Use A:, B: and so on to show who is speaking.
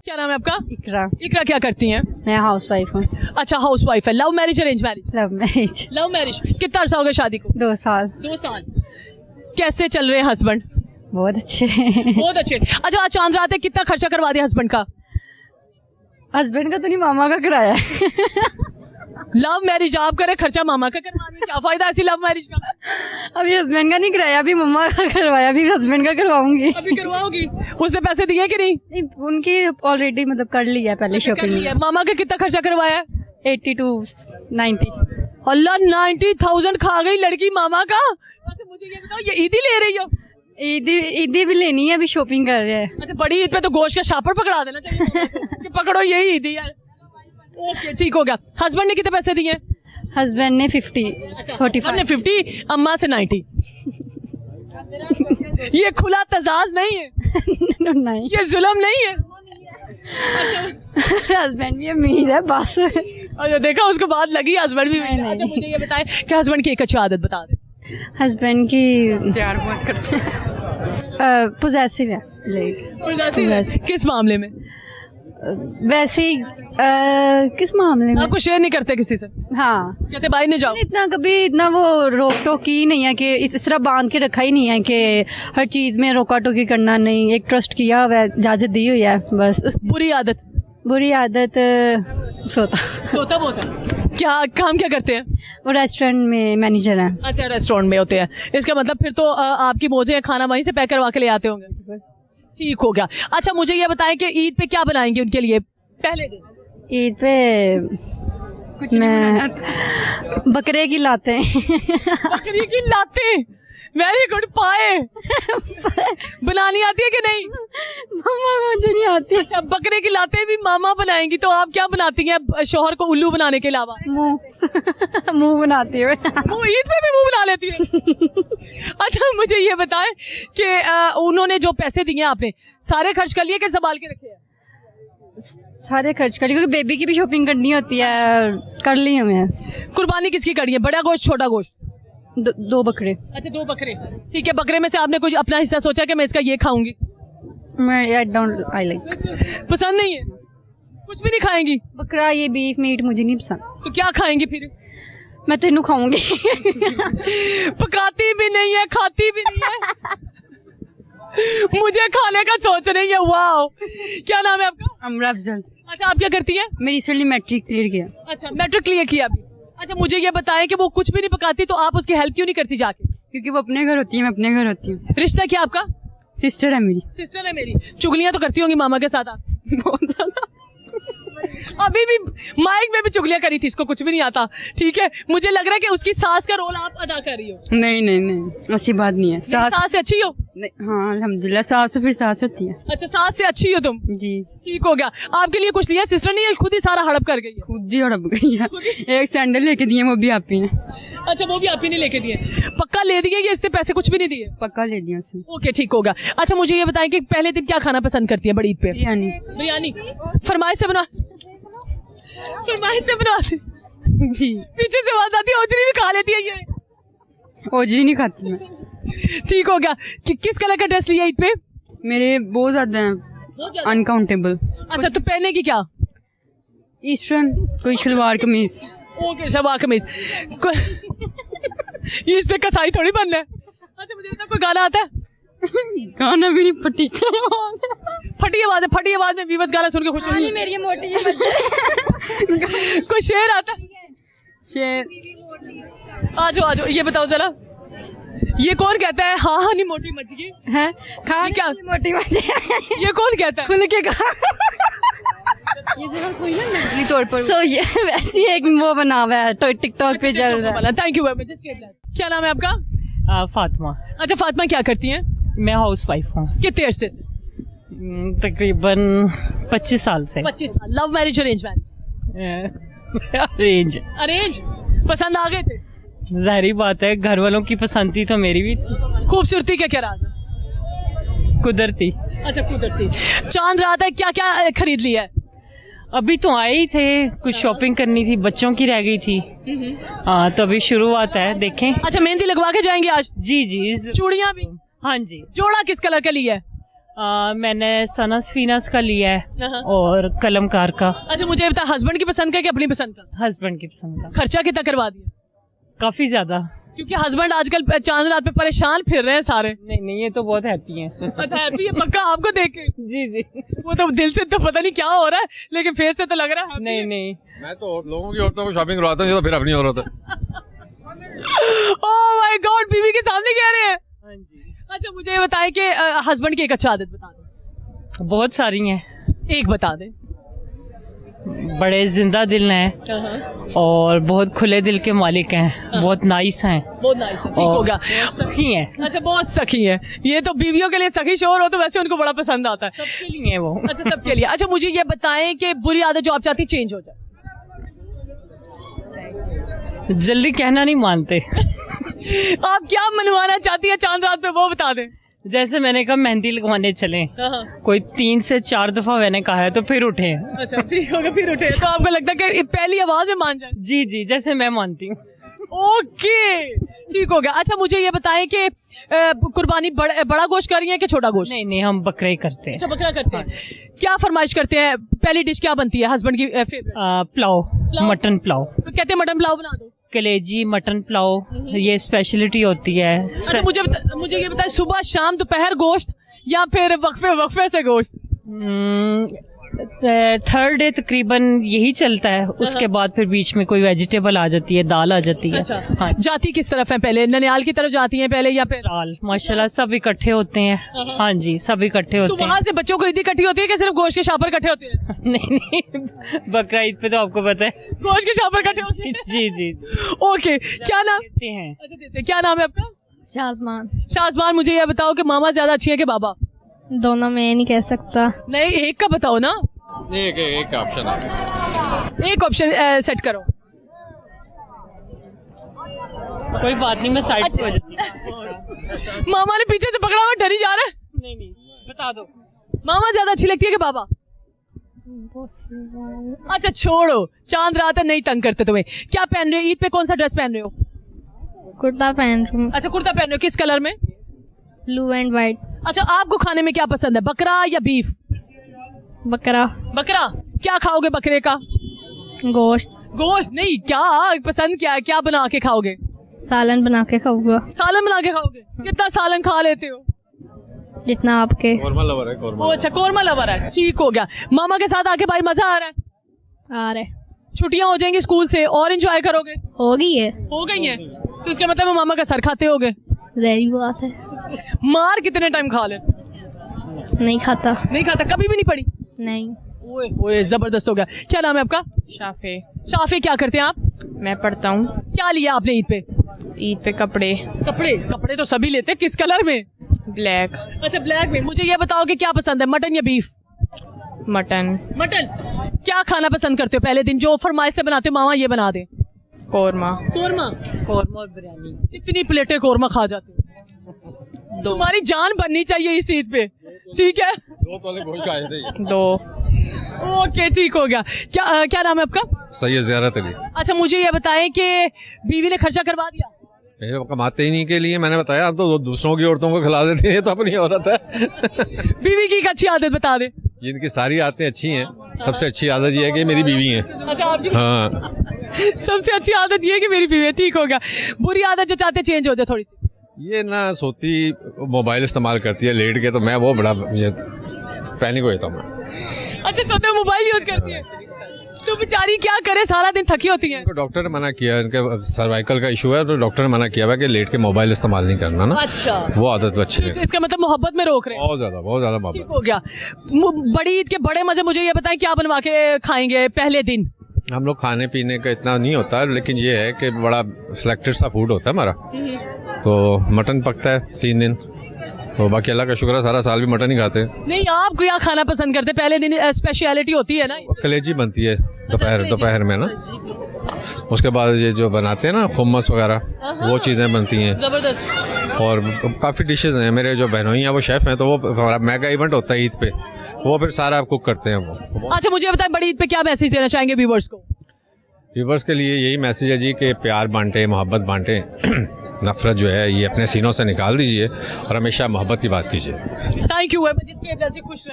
A: क्या नाम है आपका?
B: इकरा।
A: इकरा क्या करती हैं?
B: मैं हाउस वाइफ हूँ।
A: अच्छा, हाउस वाइफ है। Love marriage arrange marriage?
B: Love marriage.
A: Love marriage. कितना अर्सा हो गया शादी को?
B: 2 साल।
A: 2 साल। कैसे चल रहे हैं हस्बैंड?
B: बहुत अच्छे।
A: बहुत अच्छे। अच्छा, आज चांद रात है, कितना खर्चा करवा दिया हस्बैंड का?
B: हस्बैंड का तो नहीं, मामा का कराया है।
A: लव मैरिज आप करे, खर्चा मामा का करवा रहे हैं। क्या फायदा ऐसी लव मैरिज का?
B: अभी हस्बैंड का नहीं कराया, अभी मम्मा का करवाया, अभी हस्बैंड का करवाऊंगी।
A: अभी करवाओगी? उसने पैसे दिए कि नहीं?
B: नहीं, उनकी ऑलरेडी मतलब कर लिया है पहले शॉपिंग।
A: मामा का कितना खर्चा करवाया?
B: 80 to 90।
A: अल्लाह, 90,000 खा गई लड़की मामा का। अच्छा, मुझे ये बताओ, ये ईदी ले रही हो?
B: ईदी भी लेनी है, अभी शॉपिंग कर रहे हैं।
A: अच्छा, बड़ी ईद पे तो गोश्त का शापर पकड़ा देना चाहिए कि पकड़ो यही ईदी है। ओके, ठीक हो गया। हस्बैंड ने कितने पैसे दिए?
B: हस्बैंड ने 50, 45।
A: 50, अम्मा से 90। ये खुला तजाज नहीं है।
B: नहीं,
A: ये जुल्म नहीं है।
B: हस्बैंड भी अमीर है बस।
A: अच्छा, देखा, उसको बात लगी, हस्बैंड भी। अच्छा, मुझे ये बताएं कि हस्बैंड की एक अच्छी आदत बता दे।
B: हस्बैंड की प्यार बहुत करते हैं। पोजेसिव है।
A: Possessive? किस मामले में?
B: वैसे ही किस मामले में?
A: आपको शेयर नहीं करते किसी से?
B: हाँ,
A: कहते भाई ने जाओ।
B: इतना कभी इतना वो रोक टोक की नहीं है कि इस तरह बांध के रखा ही नहीं है कि हर चीज में रोका टोकी करना नहीं। एक ट्रस्ट किया हुआ है, इजाजत दी हुई है बस।
A: बुरी आदत?
B: बुरी आदत
A: सोता बहुत है। क्या काम क्या करते हैं?
B: वो रेस्टोरेंट में मैनेजर है।
A: अच्छा, रेस्टोरेंट में होते हैं। इसका मतलब फिर तो आपकी मौजें खाना वहीं से पैक करवा के ले आते होंगे। ठीक हो गया। अच्छा, मुझे ये बताएं कि ईद पे क्या बनाएंगे उनके लिए पहले दिन?
B: ईद पे कुछ मैं बकरे की लाते हैं।
A: बकरी की लाते? Very good. पाए बनानी आती है कि नहीं?
B: मामा मुझे नहीं आती।
A: अच्छा, बकरे की लाते भी मामा बनाएंगी, तो आप क्या बनाती हैं शोहर को उल्लू बनाने के अलावा?
B: मुंह बनाती है।
A: वो ईद पे भी मुंह बना लेती है। अच्छा, मुझे ये बताएं कि उन्होंने जो पैसे दिए आपने सारे खर्च कर लिए कि संभाल के रखे हैं?
B: सारे खर्च कर लिए, क्योंकि बेबी की भी शॉपिंग करनी होती है। कर ली हमें। कुर्बानी
A: किसकी करी है, बड़ा गोश्त छोटा गोश्त?
B: 2 बकरे।
A: अच्छा, 2 बकरे। ठीक है, बकरे में से आपने कुछ अपना हिस्सा सोचा कि मैं इसका ये खाऊंगी?
B: I like.
A: पसंद नहीं है? कुछ भी नहीं खाएंगी?
B: बकरा, ये बीफ मीट मुझे नहीं पसंद।
A: तो क्या खाएंगी फिर?
B: मैं तेनू खाऊंगी।
A: पकाती भी नहीं है, खाती भी नहीं है। मुझे खाने का सोच रही है। वाह, क्या नाम है आपका?
B: अमरा अफजल।
A: अच्छा, आप क्या करती हैं?
B: मैं रिसेंटली मैट्रिक क्लियर किया।
A: अच्छा, मैट्रिक क्लियर किया अभी। अच्छा, मुझे ये बताएं कि वो कुछ भी नहीं पकाती तो आप उसकी हेल्प क्यों नहीं करती जाके?
B: क्योंकि वो अपने घर होती है, मैं अपने घर होती हूँ।
A: रिश्ता क्या आपका?
B: सिस्टर है मेरी।
A: सिस्टर है मेरी। चुगलियां तो करती होंगी मामा के साथ आप?
B: बहुत ज्यादा।
A: अभी भी माइक में भी चुगलियां करी थी, इसको कुछ भी नहीं आता। ठीक है, मुझे लग रहा है कि उसकी सास का रोल आप अदा कर रही हो।
B: नहीं नहीं नहीं, ऐसी बात नहीं है।
A: सास से अच्छी हो?
B: हाँ, अल्हम्दुलिल्लाह। सास तो फिर सास होती है।
A: अच्छा, सास से अच्छी हो तुम?
B: जी।
A: ठीक हो गया। आपके लिए कुछ लिया? सिस्टर ने खुद ही सारा हड़प कर गई है?
B: खुद ही हड़प गई है। एक सैंडल लेके दिए, वो भी आप ही ने।
A: अच्छा, वो भी आप ही ने लेके दिए? पक्का ले दिए या इसने पैसे कुछ भी नहीं दिए?
B: पक्का ले दिया उसने।
A: ओके, ठीक होगा। अच्छा, मुझे ये बताएं कि पहले दिन क्या खाना पसंद करती है बड़ी ईद पे?
B: बिरयानी।
A: बिरयानी फरमाइश से बनवाती?
B: जी।
A: पीछे से आवाज आती है, ओजरी भी खा लेती है ये?
B: ओजरी नहीं खाती मैं।
A: ठीक हो गया। किस कलर का ड्रेस लिया ईद पे?
B: मेरे बहुत ज्यादा हैं, अनकाउंटेबल।
A: अच्छा, तो पहने की क्या?
B: ईस्टर्न, कोई शलवार कमीज।
A: ओके, शलवार कमीज। ये इसने कसाई थोड़ी बनना है। अच्छा, मुझे बता, कोई गाना आता है?
B: गाना भी नहीं, फटी
A: फटी आवाज में वीवर्स गाना सुन के खुश होंगे।
B: मेरी मोटी है।
A: कोई शेर आता है?
B: शेर।
A: आजो, ये बताओ जरा, ये कौन कहता है हाँ नहीं मोटी मच गई है? क्या
B: मोटी मच गई?
A: ये कौन कहता है?
B: खुल के कहा। ये जरा कोई ना मेंटली तौर पर ये वैसे एक वो बना हुआ है, तो टिकटॉक पे चल रहा है।
A: Thank you very much. क्या नाम है आपका?
C: फातिमा।
A: अच्छा, फातिमा क्या करती हैं?
C: मैं हाउस वाइफ हूँ।
A: कितने अरसे से?
C: तकरीबन 25 साल से।
A: 25 साल। Love marriage arrange marriage? Arrange. पसंद आ गए थे?
C: जाहिर बात है, घर वालों की पसंद थी तो मेरी भी।
A: खूबसूरती का क्या राज?
C: कुदरती।
A: अच्छा, कुदरती। चांद रात है, क्या क्या खरीद लिया है?
C: अभी तो आए ही थे, कुछ शॉपिंग करनी थी, बच्चों की रह गई थी। हाँ, तो अभी शुरुआत है, देखें।
A: अच्छा, मेहंदी लगवा के जाएंगे आज?
C: जी।
A: चूड़ियाँ भी?
C: हाँ जी।
A: जोड़ा किस कलर का लिया है?
C: मैंने सनस फीनस का लिया है और कलमकार का।
A: अच्छा मुझे ये बता, हस्बैंड की पसंद का कि अपनी पसंद का?
C: हस्बैंड की पसंद का।
A: खर्चा कितना करवा दिया?
C: काफी ज्यादा।
A: क्योंकि हस्बैंड आजकल चांद रात पे परेशान फिर रहे हैं सारे।
C: नहीं ये तो बहुत हैप्पी हैं।
A: अच्छा हैप्पी है पक्का आपको देख के?
C: जी जी।
A: वो तो दिल से तो पता नहीं क्या हो रहा है, लेकिन फेस से तो लग रहा है happy है।
C: नहीं
D: मैं तो लोगों की औरतों को शॉपिंग करवाता हूँ, ये तो फिर अपनी औरत है।
A: ओह माय गॉड, बीवी के सामने कह रहे हैं।
C: हाँ जी।
A: अच्छा मुझे ये बताएं कि हस्बैंड की एक अच्छा आदत बता दो।
C: बहुत सारी हैं।
A: एक बता दे।
C: बड़े जिंदा दिल हैं और बहुत खुले दिल के मालिक हैं, बहुत नाइस हैं।
A: बहुत नाइस है, ठीक हो गया।
C: सखी हैं।
A: अच्छा बहुत सखी है। ये तो बीवियों के लिए सखी शोर हो तो वैसे उनको बड़ा पसंद आता है।
C: सबके लिए हैं वो।
A: अच्छा सबके लिए। अच्छा मुझे ये बताएं कि बुरी आदत जो आप चाहती चेंज हो जाए।
C: जल्दी कहना नहीं मानते।
A: आप क्या मनवाना चाहती है चांद रात पे वो बता दें।
C: जैसे मैंने कहा मेहंदी लगवाने चले, कोई 3 से 4 दफा मैंने कहा है तो फिर उठे।
A: अच्छा ठीक होगा, फिर उठे तो आपको लगता है कि पहली आवाज में मान जाए?
C: जी जी, जैसे मैं मानती हूँ।
A: ओके ठीक हो गया। अच्छा मुझे ये बताएं कि कुर्बानी बड़ा गोश्त कर रही है कि छोटा गोश्त?
C: नहीं हम बकरे ही करते हैं।
A: अच्छा बकरा करते हैं। क्या फरमाइश करते हैं? पहली डिश क्या बनती है हस्बैंड की फेवरेट?
C: पुलाव, मटन पुलाव।
A: तो कहते हैं मटन पुलाव बना दो।
C: कलेजी मटन पुलाव ये स्पेशलिटी होती है।
A: अच्छा मुझे ये बताएं, सुबह शाम दोपहर गोश्त या फिर वक्फे से गोश्त?
C: 3rd डे तकरीबन यही चलता है, उसके बाद फिर बीच में कोई वेजिटेबल आ जाती है, दाल आ जाती है।
A: अच्छा
C: हाँ।
A: जाती किस तरफ है पहले? ननियाल की तरफ जाती हैं पहले या फिर?
C: दाल माशाल्लाह सब इकट्ठे होते हैं। हाँ जी सब इकट्ठे
A: तो
C: होते हैं।
A: वहाँ से बच्चों को ईद इकट्ठी होती है कि सिर्फ गोश्त के शापर इकट्ठे होते हैं?
C: नहीं बकरा ईद पे तो आपको पता है
A: गोश्त के शापर इकट्ठे होते हैं।
C: जी जी।
A: ओके क्या नाम
C: देते हैं।
A: अच्छा देते हैं। क्या नाम है आपका?
B: शाजमान।
A: शाजमान मुझे ये बताओ कि मामा ज्यादा अच्छी है कि बाबा?
B: दोनों में नहीं कह सकता।
A: नहीं एक का बताओ ना।
D: एक ऑप्शन है।
A: एक ऑप्शन सेट करो।
C: कोई बात नहीं मैं साइड पे हो जाती हूँ।
A: मामा ने पीछे से पकड़ा हुआ डरी जा रहा है।
C: नहीं बता दो।
A: मामा ज्यादा अच्छी लगती है कि बाबा? अच्छा छोड़ो, चांद रात है नहीं तंग करते तुम्हें। क्या पहन रहे हो ईद पे? कौन सा ड्रेस पहन रहे हो?
B: कुर्ता पहन रही हूँ।
A: अच्छा कुर्ता पहन रहे हो, किस कलर में?
B: Blue and white.
A: अच्छा आपको खाने में क्या पसंद है, बकरा या बीफ?
B: बकरा।
A: बकरा। क्या खाओगे बकरे का?
B: गोश्त।
A: गोश्त नहीं, क्या पसंद क्या है, क्या बना के खाओगे?
B: सालन बना के खाऊंगा।
A: सालन बना के खाओगे? कितना सालन खा लेते हो?
B: जितना आपके।
D: कोरमा लवर है, कोरमा।
A: अच्छा कोरमा लवर है, ठीक हो गया। मामा के साथ आके भाई मजा आ रहा है?
B: आ रहे।
A: छुट्टियां हो जाएंगी स्कूल से और एंजॉय करोगे?
B: हो गई है।
A: हो गई है तो इसका मतलब मामा का सर खाते होगे।
B: रही बात है।
A: मार कितने टाइम खा ले?
B: नहीं खाता।
A: नहीं खाता, कभी भी नहीं पड़ी?
B: नहीं।
A: ओए ओए जबरदस्त हो गया। क्या नाम है आपका?
E: शाफे।
A: शाफी। क्या करते हैं आप?
E: मैं पढ़ता हूँ।
A: क्या लिया आपने ईद पे?
E: ईद पे कपड़े।
A: कपड़े तो सभी लेते हैं, किस कलर में?
E: ब्लैक।
A: अच्छा ब्लैक में। मुझे ये बताओ कि क्या पसंद है, मटन या बीफ?
E: मटन।
A: मटन। क्या खाना पसंद करते हो पहले दिन जो फरमाइश से बनाते हो, मामा ये बना दे?
E: कोरमा।
A: कोरमा।
C: कोरमा और बिरयानी।
A: कितनी प्लेटें कोरमा खा जाते हो? तुम्हारी जान बननी चाहिए इस ईद पे, ठीक है?
D: 2 तोले गोश्त खाए थे।
E: 2।
A: ओके ठीक हो गया। क्या नाम है आपका?
D: सैयद ज़ियारत अली।
A: अच्छा मुझे ये बताएं कि बीवी ने खर्चा करवा दिया?
D: ये कमाते ही नहीं के लिए मैंने बताया, आप तो दूसरों की औरतों को खिला देते हैं, ये तो अपनी औरत है।
A: बीवी की एक अच्छी आदत बता दे।
D: इनकी सारी आदतें अच्छी हैं, सबसे अच्छी आदत ये है कि मेरी बीवी है।
A: अच्छा आपकी?
D: हाँ।
A: सबसे अच्छी आदत ये है कि मेरी बीवी है, ठीक हो गया। बुरी आदत जो चाहते चेंज हो जाए थोड़ी सी?
D: ये ना सोती मोबाइल इस्तेमाल करती है लेट के, तो मैं वो बड़ा पैनिक हो जाता हूँ।
A: अच्छा सोते मोबाइल यूज करती है तो बेचारी क्या करे, सारा दिन थकी होती है।
D: इनको डॉक्टर ने मना किया, इनके सर्वाइकल का इशू है, तो डॉक्टर ने मना किया हुआ कि लेट के मोबाइल इस्तेमाल नहीं करना ना।
A: अच्छा
D: वो आदत अच्छी है।
A: इसका मतलब मोहब्बत में रोक रहे हैं?
D: बहुत ज्यादा
A: ठीक
D: मोहब्बत।
A: हो गया। बड़ी ईद के बड़े मजे मुझे ये बताएं, क्या बनवा के खाएंगे पहले दिन?
D: हम लोग खाने पीने का इतना नहीं होता है, लेकिन ये है कि बड़ा सिलेक्टेड सा फूड होता है हमारा। तो मटन पकता है 3 दिन, तो बाकी अल्लाह का शुक्र है सारा साल भी मटन ही खाते हैं।
A: नहीं आप क्या खाना पसंद करते? पहले दिन स्पेशलिटी होती है ना?
D: कलेजी बनती है दोपहर में ना, उसके बाद ये जो बनाते हैं ना खुम्मस वगैरह, वो चीज़ें बनती हैं।
A: जबरदस्त।
D: और काफ़ी डिशेज हैं, मेरे जो बहनोई हैं वो शेफ़ हैं, तो वो हमारा मेगा इवेंट होता है ईद पे, वो फिर सारा आप कुक करते हैं वो।
A: अच्छा मुझे बताएं, बड़ी ईद पे क्या मैसेज देना चाहेंगे व्यूवर्स को?
D: व्यूवर्स के लिए यही मैसेज है जी कि प्यार बांटें, मोहब्बत बांटें, नफरत जो है ये अपने सीनों से निकाल दीजिए और हमेशा मोहब्बत की बात कीजिए।
A: थैंक यू, जिसकी वजह से खुश रहें।